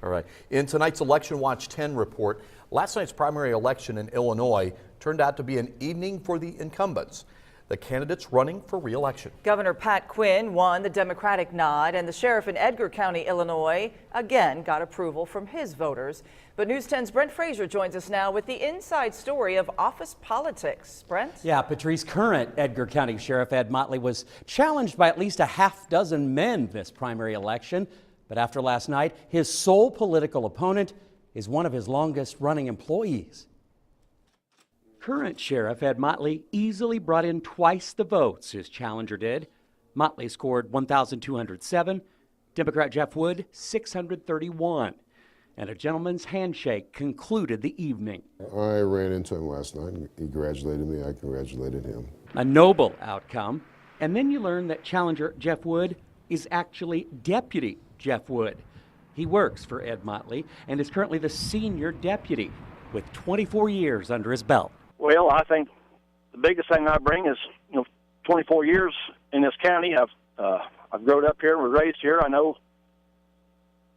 All right. In tonight's Election Watch 10 report, last night's primary election in Illinois turned out to be an evening for the incumbents, the candidates running for re-election. Governor Pat Quinn won the Democratic nod, and the sheriff in Edgar County, Illinois, again got approval from his voters. But News 10's Brent Fraser joins us now with the inside story of office politics. Brent? Yeah, Patrice, current Edgar County Sheriff Ed Motley was challenged by at least a half dozen men this primary election. But after last night, his sole political opponent is one of his longest running employees. Current Sheriff Ed Motley easily brought in twice the votes his challenger did. Motley scored 1,207, Democrat Jeff Wood 631. And a gentleman's handshake concluded the evening. I ran into him last night. He congratulated me. I congratulated him. A noble outcome. And then you learn that challenger Jeff Wood is actually Deputy Jeff Wood. He works for Ed Motley and is currently the senior deputy with 24 years under his belt. Well, I think the biggest thing I bring is, 24 years in this county. I've grown up here and was raised here.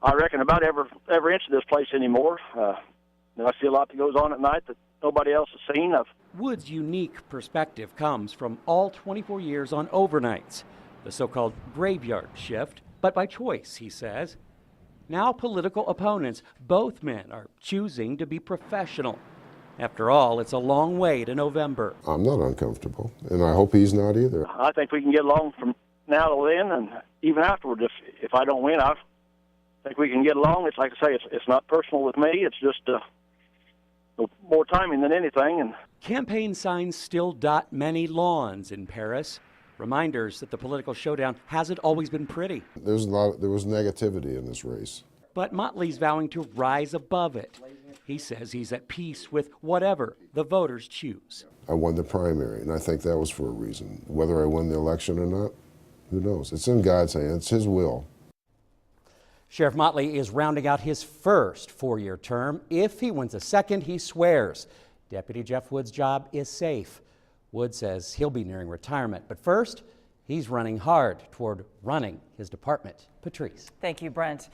I reckon about every inch of this place anymore. I see a lot that goes on at night that nobody else has seen. Wood's unique perspective comes from all 24 years on overnights, the so-called graveyard shift, but by choice, he says. Now political opponents, both men, are choosing to be professional. After all, it's a long way to November. I'm not uncomfortable, and I hope he's not either. I think we can get along from now to then, and even afterward. If I don't win, I think we can get along. It's like I say, it's not personal with me. It's just more timing than anything. And campaign signs still dot many lawns in Paris. Reminders that the political showdown hasn't always been pretty. There was negativity in this race. But Motley's vowing to rise above it. He says he's at peace with whatever the voters choose. I won the primary, and I think that was for a reason. Whether I win the election or not, who knows? It's in God's hands. It's his will. Sheriff Motley is rounding out his first four-year term. If he wins a second, he swears Deputy Jeff Wood's job is safe. Wood says he'll be nearing retirement, but first, he's running hard toward running his department. Patrice. Thank you, Brent.